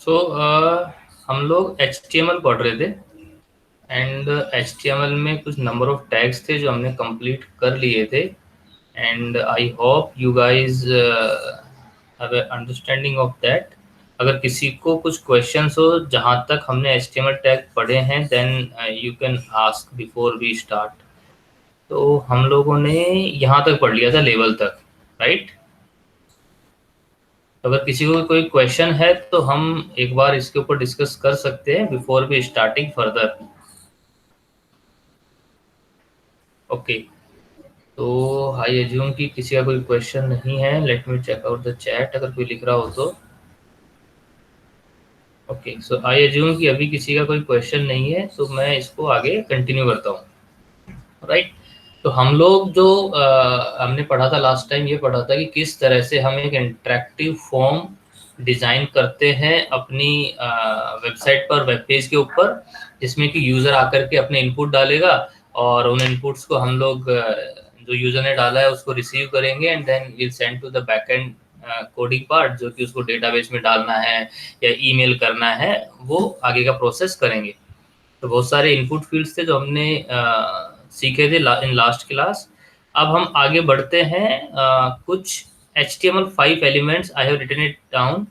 सो हम लोग HTML पढ़ रहे थे एंड HTML में कुछ नंबर ऑफ टैग्स थे जो हमने कंप्लीट कर लिए थे and I hope you guys have understanding of that. अगर किसी को कुछ क्वेश्चंस हो जहां तक हमने HTML टैग पढ़े हैं then you can ask before we start. तो हम लोगों ने यहाँ तक पढ़ लिया था लेवल तक, राइट? अगर किसी को कोई क्वेश्चन है तो हम एक बार इसके ऊपर डिस्कस कर सकते हैं before we starting further. Okay, तो आई एज्यूम कि किसी का कोई क्वेश्चन नहीं है। Let me check out the chat, अगर कोई लिख रहा हो तो। ओके, सो आई एज्यूम कि अभी किसी का कोई क्वेश्चन नहीं है, तो मैं इसको आगे कंटिन्यू करता हूँ, राइट? तो हम लोग जो हमने पढ़ा था लास्ट टाइम, ये पढ़ा था कि किस तरह से हम एक इंटरेक्टिव फॉर्म डिज़ाइन करते हैं अपनी वेबसाइट पर, वेब पेज के ऊपर, जिसमें कि यूज़र आकर के अपने इनपुट डालेगा और उन इनपुट्स को हम लोग जो यूज़र ने डाला है उसको रिसीव करेंगे and then will send to the backend coding part, जो कि उसको डेटाबेस में डालना है या ईमेल करना है, वो आगे का प्रोसेस करेंगे। तो बहुत सारे इनपुट फील्ड्स थे जो हमने सीखे थे इन लास्ट क्लास। अब हम आगे बढ़ते हैं। कुछ HTML5 elements I have written it down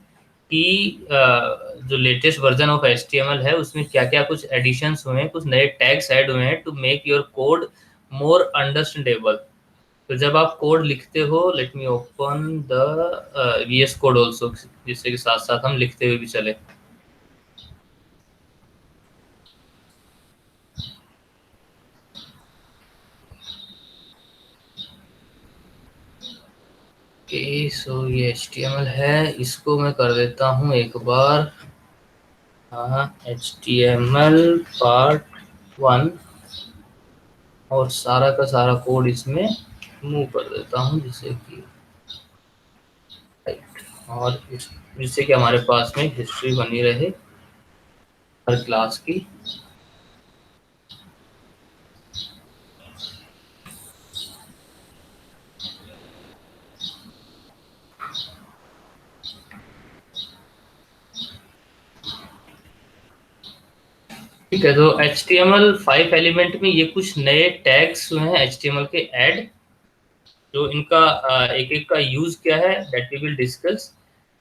कि जो लेटेस्ट वर्जन ऑफ HTML है उसमें क्या क्या कुछ एडिशंस हुए हैं, कुछ नए टैग्स ऐड हुए हैं to make your code more understandable. तो जब आप कोड लिखते हो, let me open the VS code also, जिससे कि साथ साथ हम लिखते हुए भी चले। ओके, सो ये HTML है, इसको मैं कर देता हूँ एक बार। हाँ, HTML पार्ट 1 और सारा का सारा कोड इसमें मूव कर देता हूँ, जिससे कि राइट, और जिससे कि हमारे पास में हिस्ट्री बनी रहे हर क्लास की। ठीक है, तो HTML5 एलिमेंट में ये कुछ नए टैग्स हुए हैं HTML के ऐड, जो इनका एक एक का यूज क्या है that we will discuss.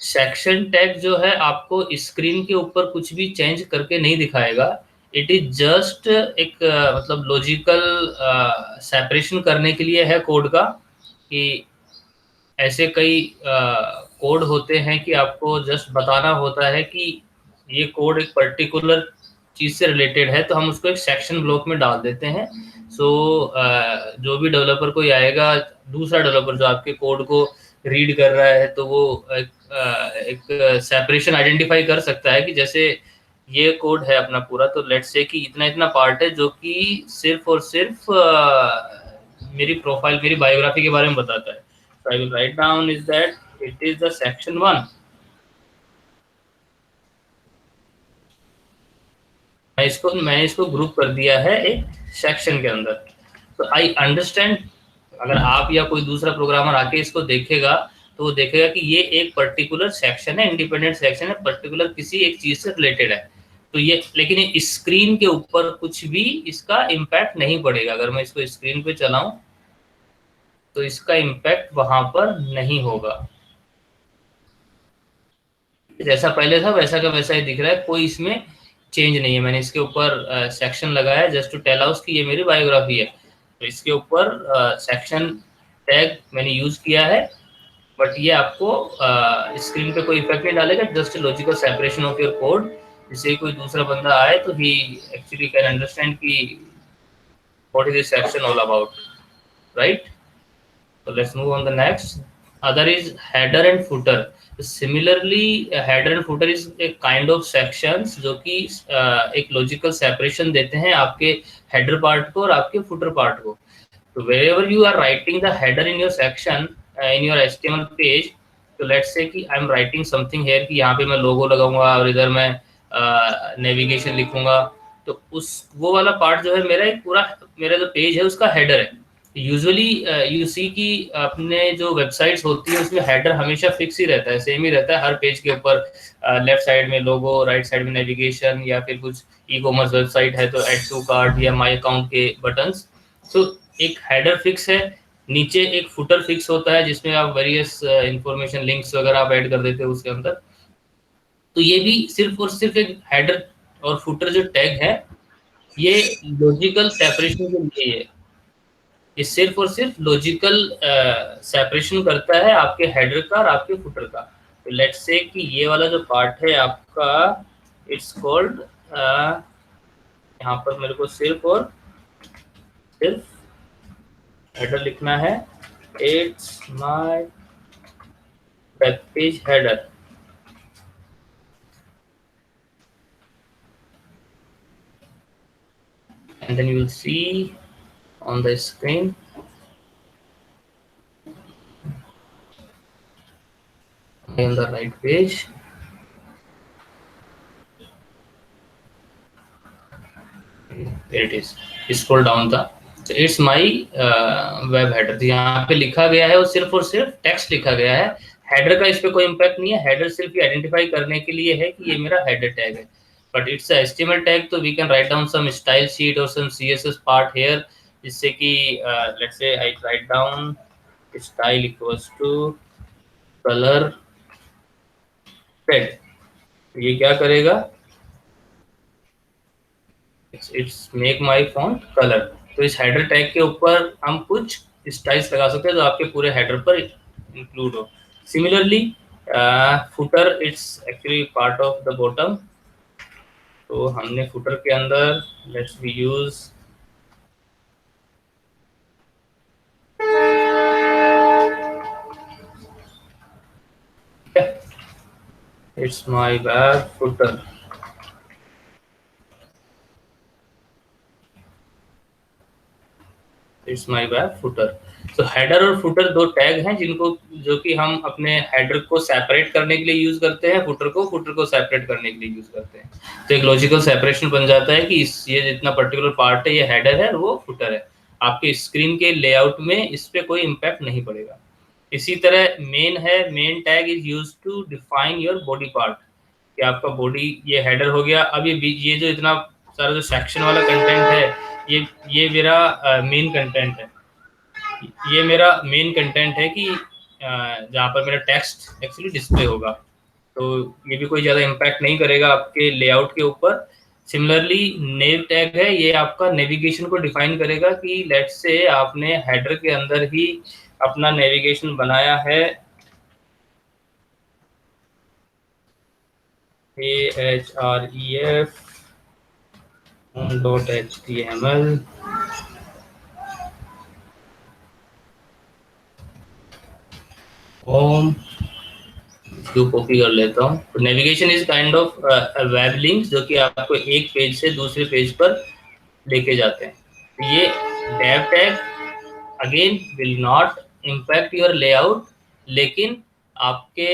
Section tag जो है आपको स्क्रीन के ऊपर कुछ भी चेंज करके नहीं दिखाएगा। इट इज जस्ट एक मतलब लॉजिकल सेपरेशन करने के लिए है कोड का, कि ऐसे कई कोड होते हैं कि आपको जस्ट बताना होता है कि ये कोड एक पर्टिकुलर चीज़ से रिलेटेड है, तो हम उसको एक सेक्शन ब्लॉक में डाल देते हैं। सो जो भी डेवलपर कोई आएगा, दूसरा डेवलपर जो आपके कोड को रीड कर रहा है, तो वो एक सेपरेशन आइडेंटिफाई कर सकता है कि जैसे ये कोड है अपना पूरा, तो लेट्स से कि इतना इतना पार्ट है जो कि सिर्फ और सिर्फ मेरी प्रोफाइल, मेरी बायोग्राफी के बारे में बताता है। So I will write down is that it is the section 1. मैंने इसको ग्रुप कर दिया है एक सेक्शन के अंदर। तो आई अंडरस्टैंड, अगर आप या कोई दूसरा प्रोग्रामर आके इसको देखेगा तो वो देखेगा कि ये एक पर्टिकुलर सेक्शन है, इंडिपेंडेंट सेक्शन है, पर्टिकुलर किसी एक चीज से रिलेटेड है। तो ये, लेकिन ये स्क्रीन के ऊपर कुछ भी इसका इम्पैक्ट नहीं पड़ेगा। अगर मैं इसको स्क्रीन पे चलाऊं तो इसका इम्पैक्ट वहां पर नहीं होगा। जैसा पहले था वैसा का वैसा ही दिख रहा है, कोई इसमें चेंज नहीं है। मैंने इसके ऊपर सेक्शन लगाया जस्ट टू टेल हाउस कि ये मेरी बायोग्राफी है, तो इसके ऊपर सेक्शन टैग मैंने यूज किया है। बट ये आपको स्क्रीन पे कोई इफेक्ट नहीं डालेगा, just logical separation of your code, जिससे कोई दूसरा बंदा आए तो ही एक्चुअली कैन अंडरस्टैंड कि what is this section all about, right? So let's move on the next. Other is header and footer. Similarly, header and footer is a kind of sections जो कि एक logical separation देते हैं आपके header part को और आपके footer part को। So wherever you are writing the header in your section, in your HTML page, तो let's say कि I'm writing something here कि यहाँ पे मैं logo लगाऊंगा और इधर मैं navigation लिखूंगा, तो उस वो वाला पार्ट जो है मेरा एक पूरा, मेरा जो पेज है उसका हेडर है। यूजुअली यू सी कि अपने जो वेबसाइट्स होती है उसमें हेडर हमेशा फिक्स ही रहता है, सेम ही रहता है हर पेज के ऊपर। लेफ्ट साइड में लोगो, राइट साइड में नेविगेशन, या फिर कुछ ई कॉमर्स वेबसाइट है तो एड टू कार्ट या माई अकाउंट के बटन्स। तो एक हेडर फिक्स है, नीचे एक फुटर फिक्स होता है जिसमें आप वेरियस इंफॉर्मेशन लिंक्स वगैरह आप ऐड कर देते हो उसके अंदर। तो ये भी सिर्फ और सिर्फ एक हेडर और फुटर जो टैग है, ये लॉजिकल सेपरेशन के लिए है। ये सिर्फ और सिर्फ लॉजिकल सेपरेशन करता है आपके हेडर का और आपके फुटर का। तो लेट्स से कि ये वाला जो पार्ट है आपका, इट्स कॉल्ड, यहाँ पर मेरे को सिर्फ और सिर्फ हेडर लिखना है, it's my web page header. And then you will see on the screen on the right page. There it is. Scroll down the, so it's my web header। तो यहाँ पे लिखा गया है और सिर्फ टेक्स्ट लिखा गया है। हेडर का इस पे कोई इम्पैक्ट नहीं है, हेडर सिर्फ ये आइडेंटिफाई करने के लिए है कि ये मेरा हेडर टैग है। बट इट्स HTML टैग, तो we can write down some style sheet और सम CSS पार्ट हेयर, जिससे कि let's say I write down style equals to colour red. ये क्या करेगा, it's make my font colour. तो इस हेडर टैग के ऊपर हम कुछ स्टाइल्स लगा सकते हैं जो आपके पूरे हेडर पर इंक्लूड हो। Similarly footer, it's actually part of the bottom. तो हमने फुटर के अंदर let's we use it's my web footer. It's my web footer. तो हेडर और फुटर दो टैग हैं जिनको, जो कि हम अपने हेडर को सेपरेट करने के लिए यूज करते हैं, फुटर को सेपरेट करने के लिए यूज करते हैं। तो एक लॉजिकल सेपरेशन बन जाता है कि ये जितना पर्टिकुलर पार्ट है ये हेडर है और वो फुटर है। आपके स्क्रीन के लेआउट में इस पे कोई इम्पैक्ट नहीं पड़ेगा। इसी तरह मेन है, main tag is use to define your body part, कि आपका बॉडी, ये हेडर हो गया। अब ये जो इतना सारा जो सेक्शन वाला कंटेंट है, ये मेरा मेन कंटेंट है। ये मेरा मेन कंटेंट है कि जहाँ पर मेरा टेक्स्ट एक्चुअली डिस्प्ले होगा। तो ये भी कोई ज़्यादा इम्पैक्ट नहीं करेगा आपके लेआउट के ऊपर। सिमिलरली नेव टैग है, ये आपका नेविगेशन को डिफाइन करेगा कि लेट्स से आपने हेडर के अंदर ही अपना नेविगेशन बनाया है, ahref .html, होम, इसको कॉपी कर लेता हूँ। तो navigation is kind of web link जो कि आपको एक पेज से दूसरे पेज पर लेके जाते हैं। तो ये div tag again will not impact your layout, लेकिन आपके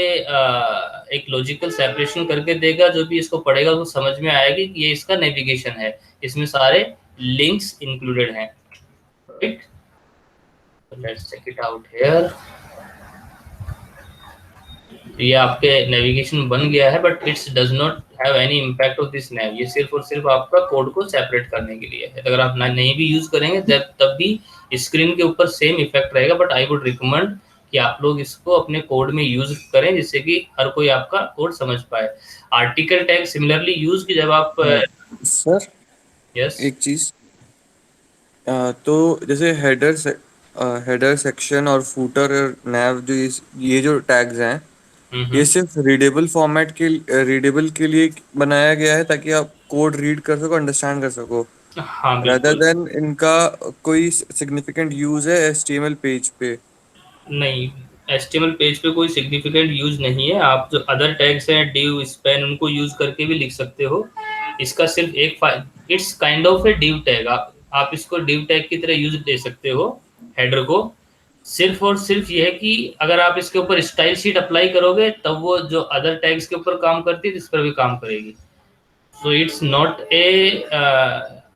एक लॉजिकल सेपरेशन करके देगा। जो भी इसको पढ़ेगा वो समझ में आएगी कि ये इसका नेविगेशन है, इसमें सारे लिंक्स इंक्लूडेड हैं। Right, let's check it out here. ये आपके नेविगेशन बन गया है, but it's does not have any impact of this nav. ये सिर्फ और सिर्फ आपका कोड को सेपरेट करने के लिए है। अगर आप नहीं भी यूज करेंगे तब भी स्क्रीन के ऊपर सेम इफेक्ट रहेगा। बट आई वुड रिकमेंड कि आप लोग इसको अपने कोड में यूज करें, जिससे कि हर कोई आपका कोड समझ पाए। आर्टिकल टैग सिमिलरली यूज की जब आप सर यस एक चीज, तो जैसे हेडर सेक्शन और फूटर और नैव जो ये जो टैग्स हैं, ये सिर्फ रीडेबल के लिए बनाया गया है ताकि आप कोड रीड कर सको, अंडरस्टैंड कर सको, हाँ rather बिल्कुल। देन इनका कोई सिग्निफिकेंट यूज है HTML पेज पे। नहीं, HTML पेज पे कोई सिग्निफिकेंट यूज नहीं है। आप जो अदर टैग्स हैं, div, span, उनको यूज करके भी लिख सकते हो। इसका सिर्फ एक it's kind of A div tag. आप इसको div टैग की तरह यूज दे सकते हो हेडर को। सिर्फ और सिर्फ ये है कि अगर आप इसके ऊपर स्टाइल शीट अप्लाई करोगे तब वो जो अदर टैग्स के ऊपर काम करती है इस पर भी काम करेगी। सो इट्स नॉट ए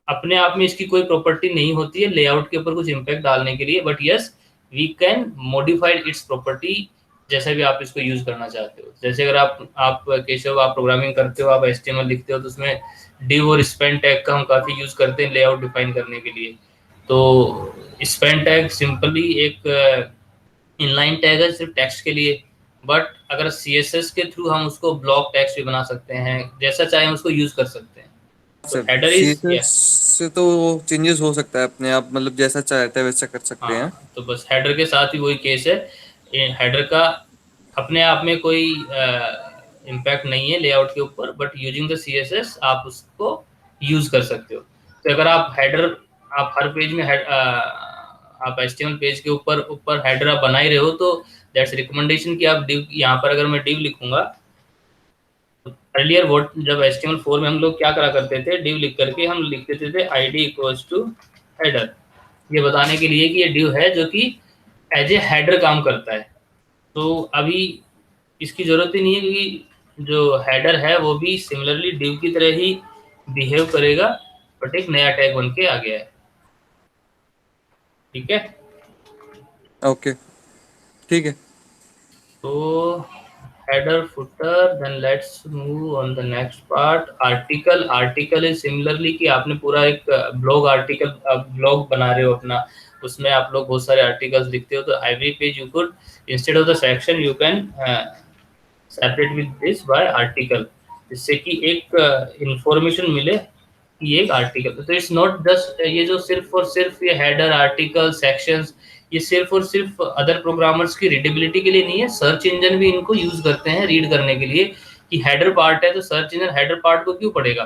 अपने आप में इसकी कोई प्रॉपर्टी नहीं होती है लेआउट के ऊपर कुछ इम्पैक्ट डालने के लिए, but yes we can modified it's property जैसा भी आप इसको यूज करना चाहते हो। जैसे अगर आप केशव आप प्रोग्रामिंग करते हो, आप HTML लिखते हो, तो उसमें div और स्पेन टैग का हम काफी यूज करते हैं लेआउट डिफाइन करने के लिए। तो स्पेन टैग सिंपली एक इनलाइन टैग है सिर्फ टेक्स्ट के लिए, बट अगर CSS के थ्रू हम उसको ब्लॉक टेक्स्ट भी बना सकते हैं, जैसा चाहे उसको यूज कर सकते हैं। तो सर हेडर इज CSS से तो चेंजेस हो सकता है अपने आप, मतलब जैसा चाहते हैं वैसा कर सकते हैं। हाँ, तो बस हेडर के साथ ही वही केस है। हेडर का अपने आप में कोई इम्पैक्ट नहीं है लेआउट के ऊपर, बट यूजिंग द CSS आप उसको यूज कर सकते हो। तो अगर आप हेडर, आप हर पेज में आप HTML पेज के ऊपर ऊपर हेडर आप बना ही रहे हो, तो दैट्स रिकमेंडेशन कि आप डिव, यहाँ पर अगर मैं डिव लिखूंगा, अर्लियर व्हाट जब HTML4 में हम लोग क्या करा करते थे, डिव लिख करके हम लिख देते थे ID इक्वल्स टू हेडर, ये बताने के लिए कि ये डिव है जो कि एज ए हेडर काम करता है। तो अभी इसकी जरूरत ही नहीं है, क्योंकि जो हेडर है वो भी सिमिलरली डिव की तरह ही बिहेव करेगा, बट एक नया टैग बन के आ गया है। ठीक है। ओके, ठीक है। तो header footer, then let's move on the next part। Article is similarly कि आपने पूरा एक ब्लॉग आर्टिकल ब्लॉग बना रहे हो अपना, उसमें आप लोग बहुत सारे आर्टिकल्स लिखते हो, तो every page you could instead of the section you can separate with this by article, जिससे कि एक इंफॉर्मेशन मिले कि ये एक आर्टिकल। तो इट्स नॉट जस्ट ये जो सिर्फ और सिर्फ ये हेडर आर्टिकल सेक्शंस, ये सिर्फ और सिर्फ अदर प्रोग्रामर्स की रीडेबिलिटी के लिए नहीं है, सर्च इंजन भी इनको यूज करते हैं रीड करने के लिए। कि हेडर पार्ट है तो सर्च इंजन हेडर पार्ट को क्यों पढ़ेगा,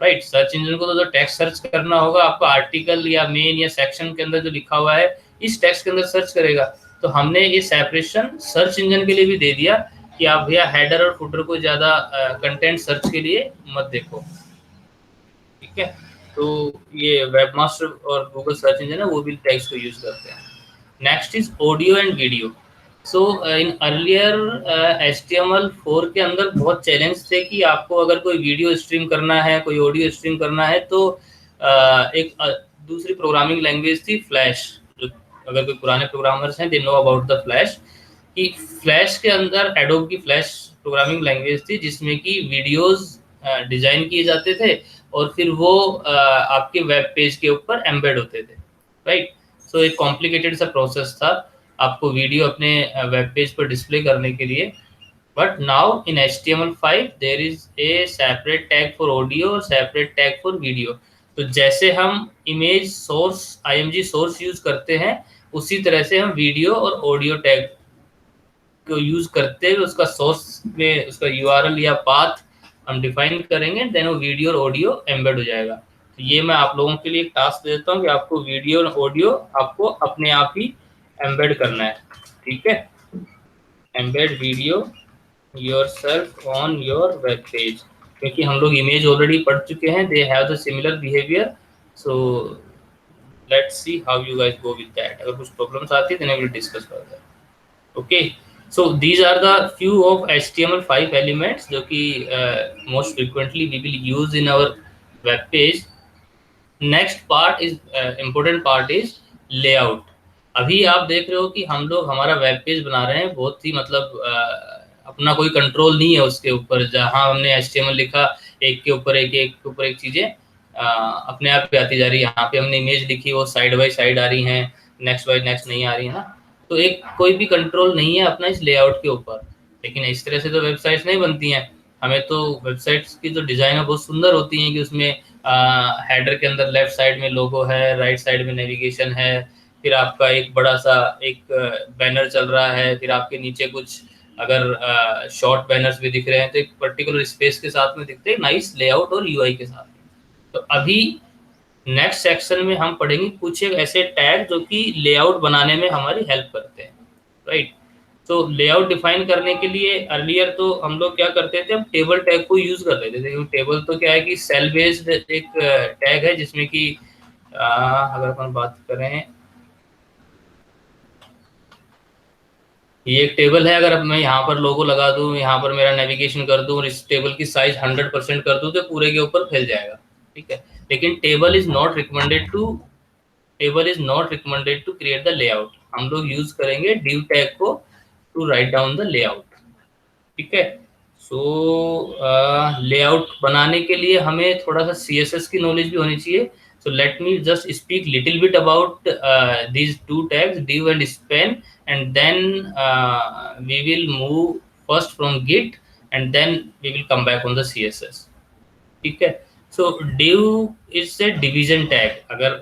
राइट। सर्च इंजन को तो टेक्स्ट सर्च करना होगा, आपका आर्टिकल या मेन या सेक्शन के अंदर जो लिखा हुआ है इस टेक्स्ट के अंदर सर्च करेगा। तो हमने ये सेपरेशन सर्च इंजन के लिए भी दे दिया कि आप भैया हेडर और फुटर को ज्यादा कंटेंट सर्च के लिए मत देखो। ठीक है। तो ये वेबमास्टर और गूगल सर्च इंजन है वो भी टैग्स को यूज करते हैं। Next is audio and video. So in earlier HTML4 के अंदर बहुत चैलेंज थे कि आपको अगर कोई वीडियो स्ट्रीम करना है, कोई ऑडियो स्ट्रीम करना है, तो एक दूसरी प्रोग्रामिंग लैंग्वेज थी फ्लैश। जो अगर कोई पुराने प्रोग्रामर्स हैं they know about the flash, कि फ्लैश के अंदर एडोब की फ्लैश प्रोग्रामिंग लैंग्वेज थी जिसमें कि वीडियोस डिजाइन किए जाते थे और फिर वो आपके वेब पेज के ऊपर एम्बेड होते थे, राइट। सो एक कॉम्प्लिकेटेड सा प्रोसेस था आपको वीडियो अपने वेब पेज पर डिस्प्ले करने के लिए। But now in HTML5 there is a separate tag for audio और सेपरेट टैग फॉर वीडियो। तो जैसे हम image source IMG source use करते हैं, उसी तरह से हम वीडियो और ऑडियो टैग को यूज करते हुए उसका सोर्स में उसका URL या पाथ हम डिफाइन करेंगे, देन वो वीडियो और ऑडियो एम्बेड हो जाएगा। तो ये मैं आप लोगों के लिए एक टास्क देता हूँ कि आपको वीडियो और ऑडियो आपको अपने आप ही एम्बेड करना है। ठीक है। Embed video yourself on your web page, क्योंकि हम लोग इमेज ऑलरेडी पढ़ चुके हैं, they have the similar behaviour. So let's see how you guys go with that. अगर कुछ प्रॉब्लम्स आती है then I will discuss further. Okay, so these are the few of HTML5 elements जो कि most frequently we will use in our web page। Next part is important part is layout. अभी आप देख रहे हो कि हम लोग हमारा वेब पेज बना रहे हैं, बहुत ही मतलब अपना कोई कंट्रोल नहीं है उसके ऊपर। जहां हमने HTML लिखा, एक के ऊपर एक के ऊपर एक चीजें अपने आप पे आती जा रही है। यहाँ पे हमने इमेज लिखी, वो साइड बाय साइड आ रही हैं, नेक्स्ट बाय नेक्स्ट नहीं आ रही है ना। तो एक कोई भी कंट्रोल नहीं है अपना इस लेआउट के ऊपर। लेकिन इस तरह से तो वेबसाइट्स नहीं बनती हैं। हमें तो वेबसाइट्स की जो डिजाइन है बहुत सुंदर होती हैं कि उसमें हेडर के अंदर लेफ्ट साइड में लोगो है, राइट साइड में नेविगेशन है, फिर आपका एक बड़ा सा एक बैनर चल रहा है, फिर आपके नीचे कुछ अगर शॉर्ट बैनर्स भी दिख रहे हैं तो एक पर्टिकुलर स्पेस के साथ में दिखते हैं, नाइस लेआउट और UI के साथ। तो अभी नेक्स्ट सेक्शन में हम पढ़ेंगे कुछ एक ऐसे टैग जो कि लेआउट बनाने में हमारी हेल्प करते हैं, राइट। तो लेआउट डिफाइन करने के लिए अर्लियर तो हम लोग क्या करते थे, हम टेबल टैग को यूज कर लेते थे, क्योंकि टेबल तो क्या है कि सेल बेस्ड एक टैग है जिसमें कि अगर अपन बात करें, ये एक टेबल है, अगर मैं यहाँ पर लोगो लगा दूं, यहाँ पर मेरा नेविगेशन कर दूं और इस टेबल की साइज 100% कर दूं तो पूरे के ऊपर फैल जाएगा, ठीक है। लेकिन table is not recommended to create the layout. हम लोग यूज करेंगे div टैग को to write down the layout. ठीक है। सो लेआउट बनाने के लिए हमें थोड़ा सा CSS की नॉलेज भी होनी चाहिए। So let me just speak little bit about these two tags, div and span, and then we will move first from Git, and then we will come back on the CSS. ठीक है। So div is a division tag। अगर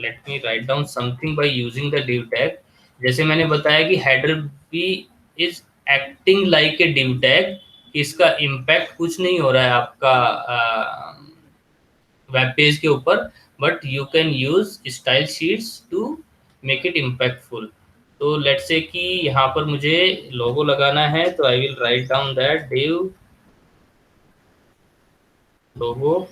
let me write down something by using the div tag, जैसे मैंने बताया कि header भी is acting like a div tag, इसका impact कुछ नहीं हो रहा है आपका वेब पेज के ऊपर, but you can use style sheets to make it impactful. तो लेट्स से कि यहाँ पर मुझे लोगो लगाना है, तो I will write down that div logo,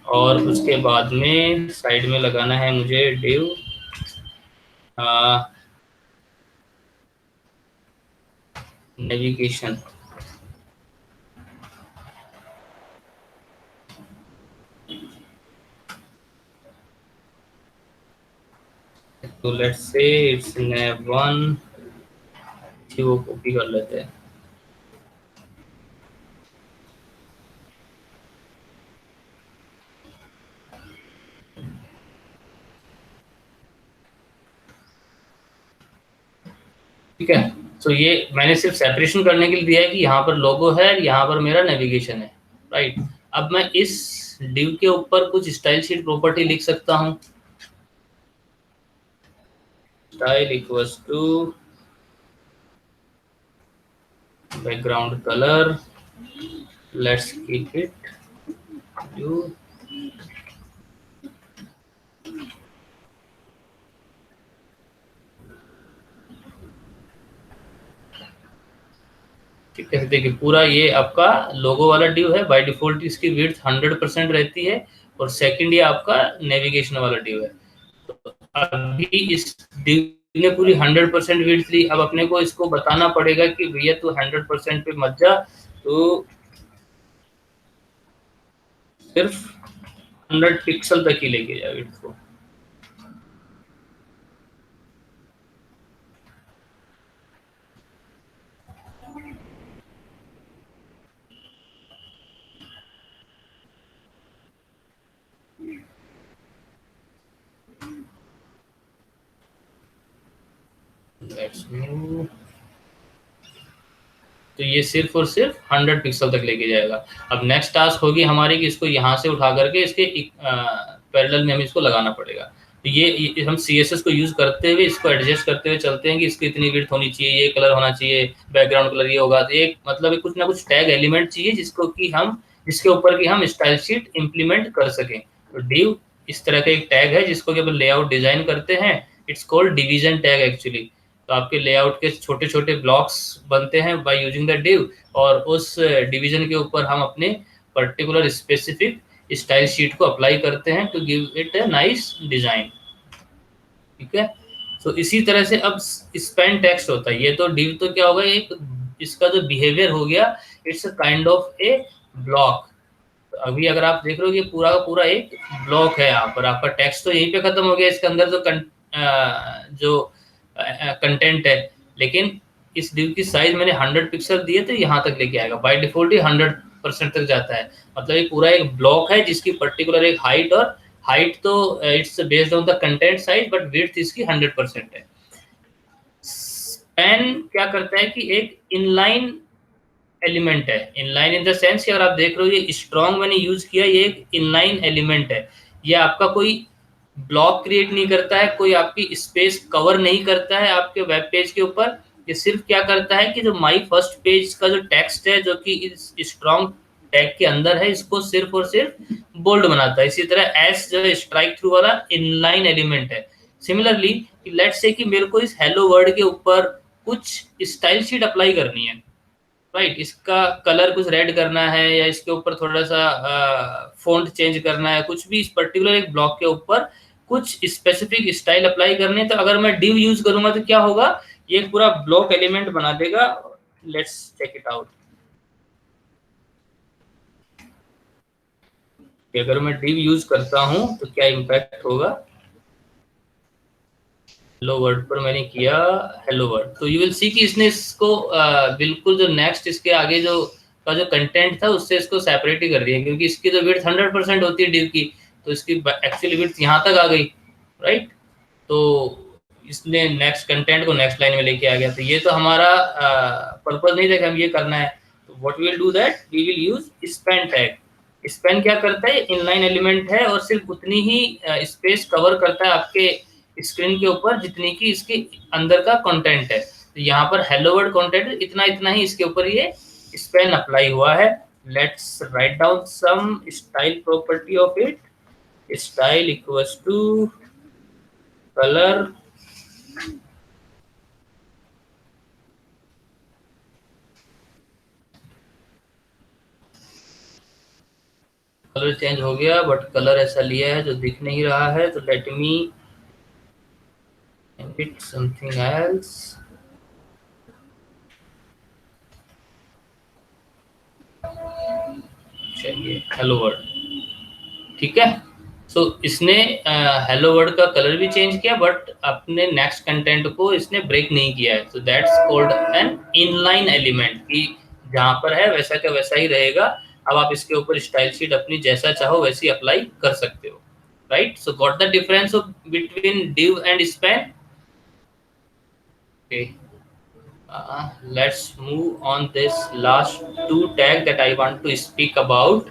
और उसके बाद में साइड में लगाना है मुझे डिव नेविगेशन। तो लेट्स से इट्स nav1, वो कॉपी कर लेते हैं। ठीक है। तो ये मैंने सिर्फ सेपरेशन करने के लिए दिया है कि यहाँ पर लोगो है, यहाँ पर मेरा नेविगेशन है, राइट। अब मैं इस डिव के ऊपर कुछ स्टाइल शीट प्रॉपर्टी लिख सकता हूँ। Style equals to background colour, let's keep it blue, ठीक है। देखिए पूरा ये आपका लोगो वाला डिव है, बाय डिफॉल्ट इसकी विड्थ 100% रहती है, और सेकंड ये आपका नेविगेशन वाला डिव है। तो अभी इस डिव ने पूरी 100% विड्थ ली, अब अपने को इसको बताना पड़ेगा कि भैया तू 100% पे मत जा, तो सिर्फ 100 पिक्सल तक ही लेके जा विड्थ को। Let's move. तो ये सिर्फ और सिर्फ 100 पिक्सल तक लेके जाएगा। अब नेक्स्ट टास्क होगी हमारी कि इसको यहाँ से उठा करके इसके पैरेलल में हमें इसको लगाना पड़ेगा। तो ये हम CSS को यूज करते हुए इसको एडजस्ट करते हुए चलते हैं कि इसकी इतनी विड्थ होनी चाहिए, ये कलर होना चाहिए, बैकग्राउंड कलर ये होगा। तो एक मतलब कुछ ना कुछ टैग एलिमेंट चाहिए जिसके ऊपर की हम स्टाइल शीट इंप्लीमेंट कर सकें। तो डिव इस तरह का एक टैग है जिसको कि अपन लेआउट डिजाइन करते हैं। It's called division tag actually. तो आपके लेआउट के छोटे छोटे ब्लॉक्स बनते हैं बाय यूजिंग द डिव, और उस डिवीजन के ऊपर हम अपने पर्टिकुलर स्पेसिफिक स्टाइल शीट को अप्लाई करते हैं to give it a nice design. ठीक है। तो इसी तरह से अब स्पैन टेक्स्ट होता है। ये तो डिव तो क्या होगा, एक इसका जो बिहेवियर हो गया, it's a kind of A block. तो अभी अगर आप देख रहे हो ये पूरा का पूरा एक ब्लॉक है, यहाँ पर आपका टेक्स्ट तो यहीं पे खत्म हो गया, इसके अंदर जो कंटेंट है, लेकिन इस डिव की साइज मैंने 100 पिक्सल दिए तो यहाँ तक लेके आएगा। बाय डिफॉल्ट ही 100% तक जाता है। मतलब ये पूरा एक ब्लॉक है जिसकी पर्टिकुलर एक हाइट, और हाइट तो it's based on the content size, but width इसकी 100% है। स्पैन क्या करता है कि एक इनलाइन एलिमेंट है। इनलाइन इन द सेंस कि अगर आप देख रहे हो ये स्ट्रॉन्ग मैंने यूज किया, ये एक इनलाइन एलिमेंट है। ये आपका कोई ब्लॉक क्रिएट नहीं करता है, कोई आपकी स्पेस कवर नहीं करता है आपके वेब पेज के ऊपर। ये सिर्फ क्या करता है कि जो माई फर्स्ट पेज का जो टेक्स्ट है जो कि इस स्ट्रॉन्ग टैग के अंदर है, इसको सिर्फ और सिर्फ बोल्ड बनाता है। इसी तरह एस जो स्ट्राइक थ्रू वाला इनलाइन एलिमेंट है। सिमिलरली लेट्स से कि मेरे को इस हेलो वर्ड के ऊपर कुछ स्टाइल शीट अप्लाई करनी है, राइट। इसका कलर कुछ रेड करना है, या इसके ऊपर थोड़ा सा फॉन्ट चेंज करना है, कुछ भी इस पर्टिकुलर एक ब्लॉक के ऊपर कुछ स्पेसिफिक स्टाइल अप्लाई करनी है। तो अगर मैं डिव यूज करूंगा तो क्या होगा, ये पूरा ब्लॉक एलिमेंट बना देगा। Let's check it out. कि अगर मैं div यूज करता हूं तो क्या इम्पैक्ट होगा। हेलो वर्ड पर मैंने किया हेलो वर्ड, तो यू विल सी कि इसने इसको बिल्कुल जो नेक्स्ट इसके आगे जो का जो कंटेंट था उससे इसको सेपरेट ही कर दिया, क्योंकि इसकी जो विड्थ 100% होती है div की, तो इसकी एक्चुअली विड्थ यहाँ तक आ गई, राइट। तो इसने नेक्स्ट कंटेंट को नेक्स्ट लाइन में लेके आ गया। तो ये तो हमारा पर्पज नहीं था कि हम ये करना है। तो what we will do that, we will use span tag. Span क्या करता है, इनलाइन एलिमेंट है और सिर्फ उतनी ही स्पेस कवर करता है आपके स्क्रीन के ऊपर जितनी की इसके अंदर का कंटेंट है। तो यहाँ पर हेलो वर्ल्ड कंटेंट इतना इतना ही इसके ऊपर ये स्पैन अप्लाई हुआ है। Let's write down some style property of it. Style equals to colour, colour change हो गया बट कलर ऐसा लिया है जो दिख नहीं रहा है। तो let me it something else. चलिए हेलो वर्ड, ठीक है। सो इसने हेलो वर्ड का कलर भी चेंज किया बट अपने नेक्स्ट कंटेंट को इसने ब्रेक नहीं किया है। So that's called an inline element, कि जहां पर है वैसा का वैसा ही रहेगा। अब आप इसके ऊपर स्टाइल शीट अपनी जैसा चाहो वैसी अप्लाई कर सकते हो, right. So got the difference of between div and span। Okay, let's move on this last two tag that I want to speak about.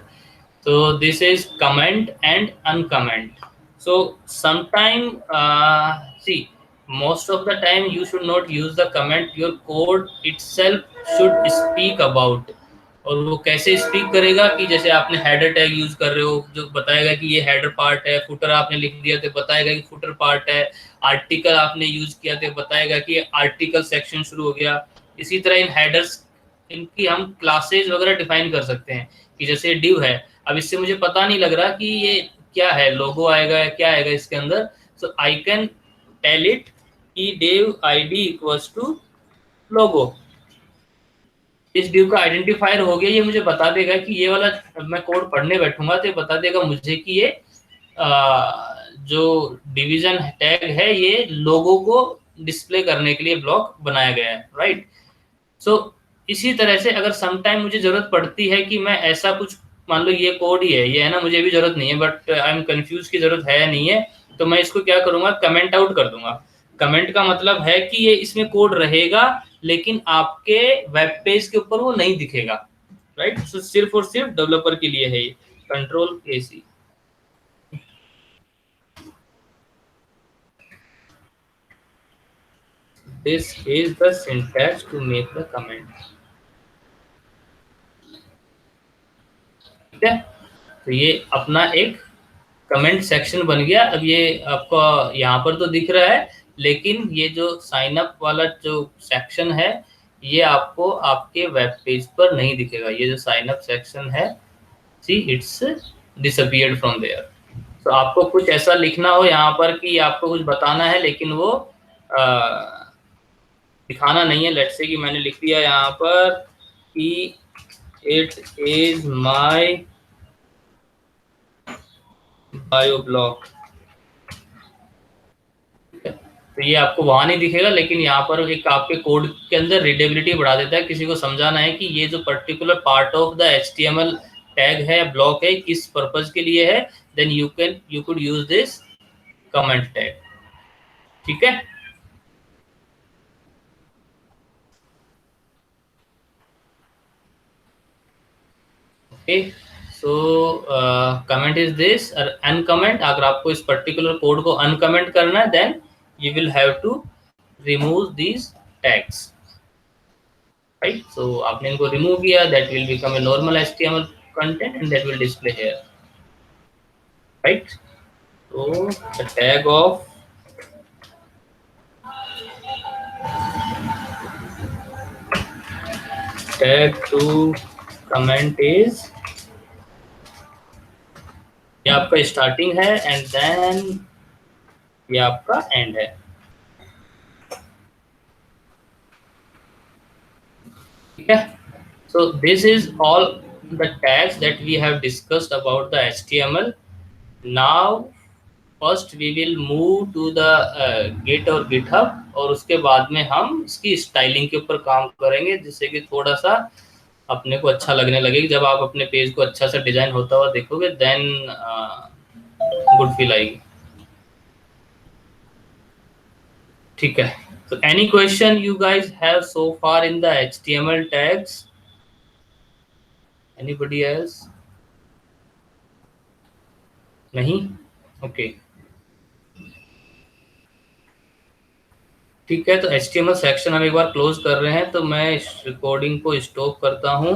So this is comment and uncomment. So sometime see, most of the time you should not use the comment, your code itself should speak about। और वो कैसे speak करेगा कि जैसे आपने header tag use कर रहे हो जो बताएगा कि ये हेडर पार्ट है, फुटर आपने लिख दिया तो बताएगा कि फुटर पार्ट है, आर्टिकल आपने यूज किया तो बताएगा कि आर्टिकल सेक्शन शुरू हो गया। इसी तरह इन हेडर्स इनकी हम क्लासेज वगैरह डिफाइन कर सकते हैं कि जैसे div है, अब इससे मुझे पता नहीं लग रहा कि ये क्या है, लोगो आएगा या क्या आएगा इसके अंदर। सो आई कैन टेल इट कि div id इक्वल्स टू लोगो। इस div का आइडेंटिफायर हो गया, ये मुझे बता देगा कि ये वाला, मैं कोड पढ़ने बैठूंगा तो ये बता देगा मुझे कि ये जो डिवीजन टैग है ये लोगो को डिस्प्ले करने के लिए ब्लॉक बनाया गया है, राइट। सो इसी तरह से अगर सम टाइम मुझे जरूरत पड़ती है कि मैं ऐसा कुछ, मान लो ये कोड ही है, ये है ना, मुझे भी जरूरत नहीं है बट आई एम कंफ्यूज की जरूरत है या नहीं है, तो मैं इसको क्या करूंगा, कमेंट आउट कर दूंगा। कमेंट का मतलब है कि ये इसमें कोड रहेगा लेकिन आपके वेब पेज के ऊपर वो नहीं दिखेगा, राइट। सो सिर्फ और सिर्फ डेवलपर के लिए है ये। Control AC। This is the syntax to make the comment। ठीक है, तो ये अपना एक कमेंट सेक्शन बन गया। अब ये आपको यहाँ पर तो दिख रहा है लेकिन ये जो साइन अप वाला जो सेक्शन है ये आपको आपके वेब पेज पर नहीं दिखेगा। ये जो साइन अप सेक्शन है, see it's disappeared from there. तो आपको कुछ ऐसा लिखना हो यहाँ पर कि आपको कुछ बताना है लेकिन वो दिखाना नहीं है। लेट्स से कि मैंने लिख दिया यहाँ पर कि it is my bio blog, तो ये आपको वहां नहीं दिखेगा लेकिन यहाँ पर एक आपके कोड के अंदर रीडेबिलिटी बढ़ा देता है। किसी को समझाना है कि ये जो particular part of the HTML tag है, ब्लॉक है, किस पर्पज के लिए है, then you could use this comment tag. ठीक है, okay. So comment is this और अनकमेंट। अगर आपको इस पर्टिकुलर कोड को अनकमेंट करना है then you will have to remove these tags, right। so आपने इनको remove किया, that will become a normal HTML content and that will display here, right। so the tag of tag to comment is, ये आपका starting है and then ये आपका and है। ठीक है, so this is all the tags that we have discussed about the HTML. Now first we will move to the Git और GitHub, और उसके बाद में हम इसकी स्टाइलिंग के ऊपर काम करेंगे, जिससे कि थोड़ा सा अपने को अच्छा लगने लगेगा। जब आप अपने पेज को अच्छा सा डिजाइन होता हुआ देखोगे, देन गुड फील आएगी। ठीक है, तो any question you guys have so far in the HTML tags? Anybody else? नहीं? ओके, ठीक है। तो HTML सेक्शन हम एक बार क्लोज कर रहे हैं, तो मैं इस रिकॉर्डिंग को स्टॉप करता हूं।